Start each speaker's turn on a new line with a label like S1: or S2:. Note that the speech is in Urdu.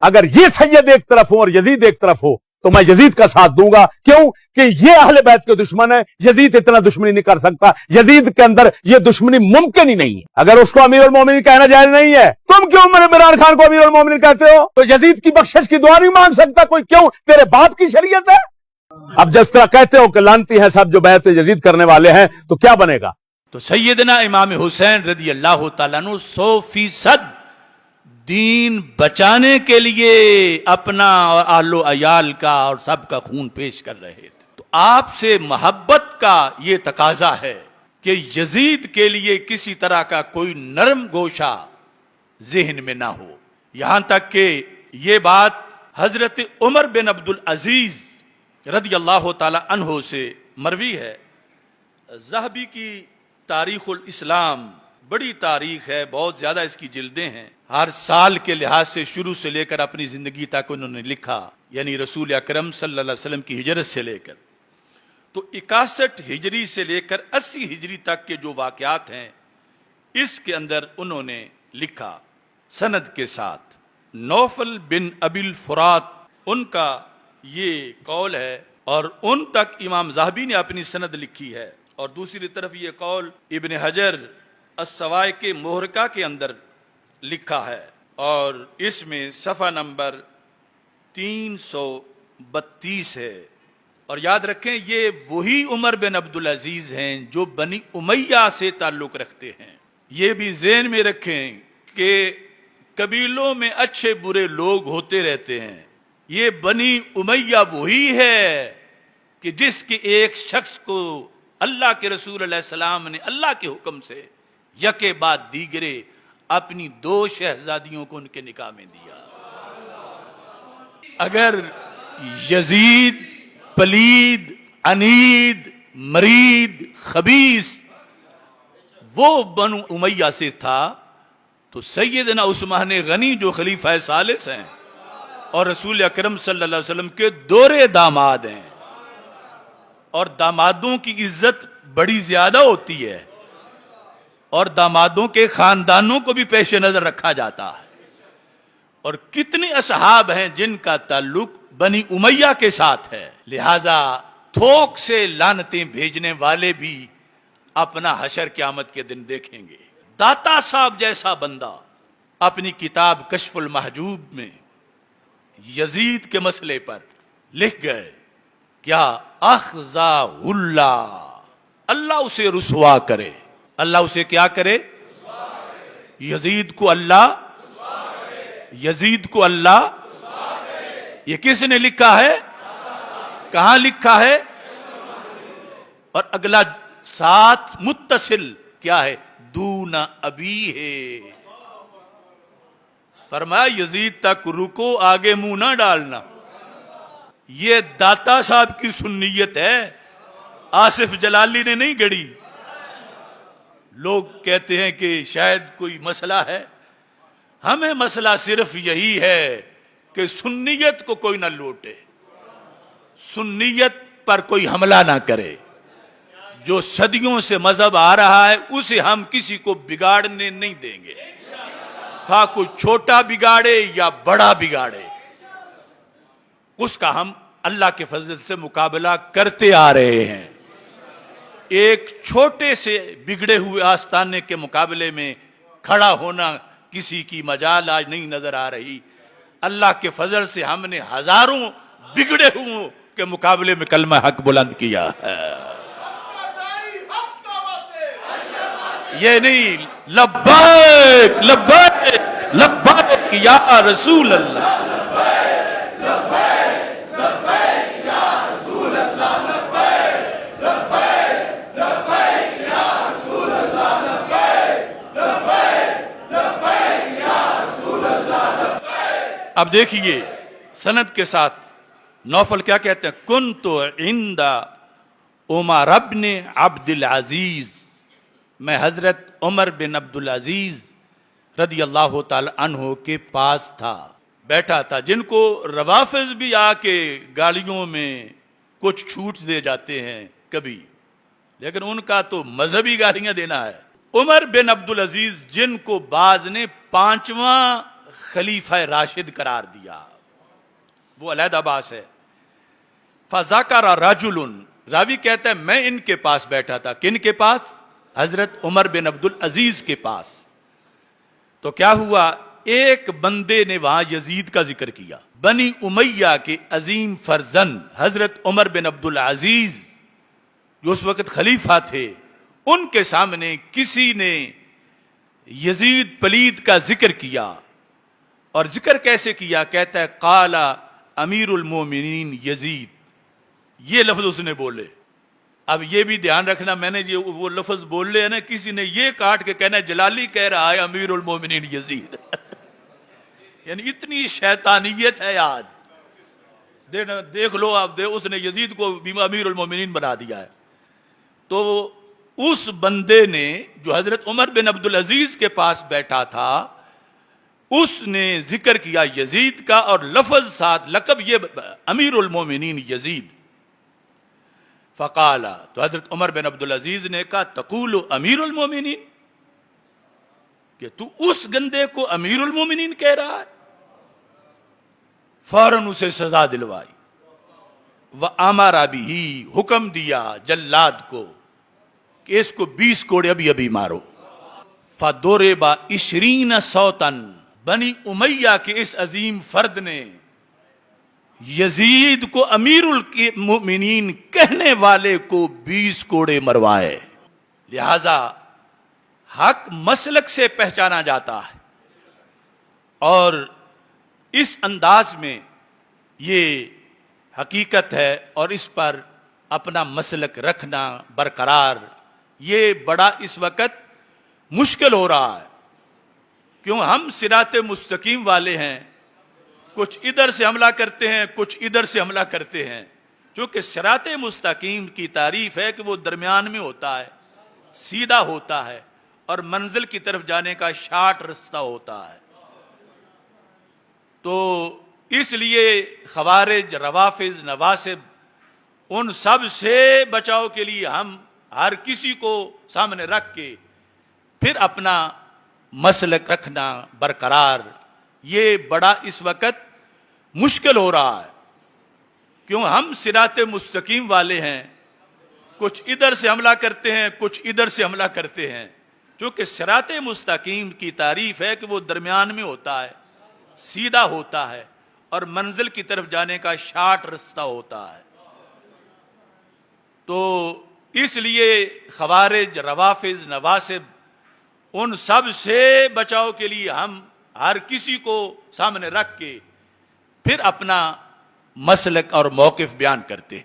S1: اگر یہ سید ایک طرف ہو اور یزید ایک طرف ہو تو میں یزید کا ساتھ دوں گا. کیوں کہ یہ اہل بیت کے دشمن ہے. یزید اتنا دشمنی نہیں کر سکتا. یزید کے اندر یہ دشمنی ممکن ہی نہیں ہے. اگر اس کو امیر المومنین کہنا جائز نہیں ہے, تم کیوں عمران خان کو امیر المومنین کہتے ہو؟ تو یزید کی بخشش کی دعا نہیں مانگ سکتا کوئی؟ کیوں؟ تیرے باپ کی شریعت ہے. اب جس طرح کہتے ہو کہ لعنتی ہیں سب جو بیعت یزید کرنے والے ہیں, تو کیا بنے گا؟
S2: تو سیدنا امام حسین رضی اللہ تعالیٰ عنہ 100% دین بچانے کے لیے اپنا اور اہل و عیال کا اور سب کا خون پیش کر رہے تھے. تو آپ سے محبت کا یہ تقاضا ہے کہ یزید کے لیے کسی طرح کا کوئی نرم گوشہ ذہن میں نہ ہو. یہاں تک کہ یہ بات حضرت عمر بن عبدالعزیز رضی اللہ تعالی عنہ سے مروی ہے. ذہبی کی تاریخ الاسلام بڑی تاریخ ہے, بہت زیادہ اس کی جلدیں ہیں. ہر سال کے لحاظ سے شروع سے لے کر اپنی زندگی تک انہوں نے لکھا, یعنی رسول اکرم صلی اللہ علیہ وسلم کی ہجرت سے لے کر تو 61 ہجری سے لے کر 80 ہجری تک کے جو واقعات ہیں اس کے اندر انہوں نے لکھا سند کے ساتھ. نوفل بن ابی الفرات ان کا یہ قول ہے اور ان تک امام ذہبی نے اپنی سند لکھی ہے. اور دوسری طرف یہ قول ابن حجر السوائق کے محرقہ کے اندر لکھا ہے اور اس میں صفحہ نمبر 332 ہے. اور یاد رکھیں یہ وہی عمر بن عبدالعزیز ہیں جو بنی امیہ سے تعلق رکھتے ہیں. یہ بھی ذہن میں رکھیں کہ قبیلوں میں اچھے برے لوگ ہوتے رہتے ہیں. یہ بنی امیہ وہی ہے کہ جس کے ایک شخص کو اللہ کے رسول علیہ السلام نے اللہ کے حکم سے یکے بعد دیگرے اپنی 2 شہزادیوں کو ان کے نکاح میں دیا. اگر یزید پلید عنید مرید خبیث وہ بنو امیہ سے تھا تو سیدنا عثمان غنی جو خلیفہ ثالث ہیں اور رسول اکرم صلی اللہ علیہ وسلم کے دورے داماد ہیں, اور دامادوں کی عزت بڑی زیادہ ہوتی ہے اور دامادوں کے خاندانوں کو بھی پیش نظر رکھا جاتا ہے. اور کتنے اصحاب ہیں جن کا تعلق بنی امیہ کے ساتھ ہے. لہذا تھوک سے لعنتیں بھیجنے والے بھی اپنا حشر قیامت کے دن دیکھیں گے. داتا صاحب جیسا بندہ اپنی کتاب کشف المحجوب میں یزید کے مسئلے پر لکھ گئے کیا اخزا اللہ, اللہ اسے رسوا کرے. اللہ اسے کیا کرے؟ یزید کو اللہ, یزید کو اللہ. یہ کس نے لکھا ہے؟ کہاں لکھا ہے؟ اور اگلا ساتھ متصل کیا ہے؟ دون ابی ہے. فرمایا یزید تک رکو, آگے منہ نہ ڈالنا. یہ داتا صاحب کی سنیت ہے, آصف جلالی نے نہیں گڑی. لوگ کہتے ہیں کہ شاید کوئی مسئلہ ہے. ہمیں مسئلہ صرف یہی ہے کہ سنیت کو کوئی نہ لوٹے, سنیت پر کوئی حملہ نہ کرے. جو صدیوں سے مذہب آ رہا ہے اسے ہم کسی کو بگاڑنے نہیں دیں گے, خواہ کوئی چھوٹا بگاڑے یا بڑا بگاڑے. اس کا ہم اللہ کے فضل سے مقابلہ کرتے آ رہے ہیں. ایک چھوٹے سے بگڑے ہوئے آستانے کے مقابلے میں کھڑا ہونا کسی کی مجال آج نہیں نظر آ رہی. اللہ کے فضل سے ہم نے ہزاروں بگڑے ہوئے کے مقابلے میں کلمہ حق بلند کیا ہے. یہ نہیں لبیک لبیک لبیک یا رسول اللہ. اب دیکھیے سند کے ساتھ نوفل کیا کہتے ہیں؟ کنت عند عمر بن عبد العزیز, میں حضرت عمر بن عبدالعزیز رضی اللہ تعالی عنہ کے پاس تھا, بیٹھا تھا. جن کو روافض بھی آ کے گالیوں میں کچھ چھوٹ دے جاتے ہیں کبھی, لیکن ان کا تو مذہبی گالیاں دینا ہے. عمر بن عبدالعزیز جن کو بعض نے 5واں خلیفہ راشد قرار دیا، وہ علیحدہ باس ہے۔ فذکر رجل، راوی کہتا ہے میں ان کے پاس بیٹھا تھا، کن کے پاس؟ حضرت عمر بن عبد العزیز کے پاس۔ تو کیا ہوا، ایک بندے نے وہاں یزید کا ذکر کیا، بنی امیہ کے عظیم فرزند حضرت عمر بن عبد العزیز جو اس وقت خلیفہ تھے، ان کے سامنے کسی نے یزید پلید کا ذکر کیا۔ اور ذکر کیسے کیا؟ کہتا ہے قال امیر المومنین یزید، یہ لفظ اس نے بولے۔ اب یہ بھی دھیان رکھنا، میں نے جو وہ لفظ بول لے ہیں نا، کسی نے یہ کاٹ کے کہنا ہے جلالی کہہ رہا ہے امیر المومنین یزید یعنی اتنی شیطانیت ہے آج، دیکھ لو آپ، اس نے یزید کو امیر المومنین بنا دیا ہے۔ تو اس بندے نے جو حضرت عمر بن عبد العزیز کے پاس بیٹھا تھا، اس نے ذکر کیا یزید کا، اور لفظ ساتھ لقب یہ امیر المومنین یزید۔ فقال، تو حضرت عمر بن عبد العزیز نے کہا تقول امیر المومنین، کہ تو اس گندے کو امیر المومنین کہہ رہا ہے؟ فوراً اسے سزا دلوائی، وَأَمَرَ بِهِ، حکم دیا جلاد کو کہ اس کو 20 کوڑے ابھی ابھی مارو۔ فَضُرِبَ 20 صَوْتًا، بنی امیہ کے اس عظیم فرد نے یزید کو امیر المؤمنین کہنے والے کو 20 کوڑے مروائے۔ لہذا حق مسلک سے پہچانا جاتا ہے، اور اس انداز میں یہ حقیقت ہے، اور اس پر اپنا مسلک رکھنا برقرار یہ بڑا اس وقت مشکل ہو رہا ہے۔ کیوں؟ ہم صراط مستقیم والے ہیں، کچھ ادھر سے حملہ کرتے ہیں، کچھ ادھر سے حملہ کرتے ہیں، چونکہ صراط مستقیم کی تعریف ہے کہ وہ درمیان میں ہوتا ہے، سیدھا ہوتا ہے، اور منزل کی طرف جانے کا شارٹ رستہ ہوتا ہے۔ تو اس لیے خوارج، روافض، نواسب، ان سب سے بچاؤ کے لیے ہم ہر کسی کو سامنے رکھ کے پھر اپنا مسلک رکھنا برقرار یہ بڑا اس وقت مشکل ہو رہا ہے۔ کیوں؟ ہم صراط مستقیم والے ہیں، کچھ ادھر سے حملہ کرتے ہیں، کچھ ادھر سے حملہ کرتے ہیں، چونکہ صراط مستقیم کی تعریف ہے کہ وہ درمیان میں ہوتا ہے، سیدھا ہوتا ہے، اور منزل کی طرف جانے کا شارٹ رستہ ہوتا ہے۔ تو اس لیے خوارج، روافض، نواسب، ان سب سے بچاؤ کے لیے ہم ہر کسی کو سامنے رکھ کے پھر اپنا مسلک اور موقف بیان کرتے ہیں۔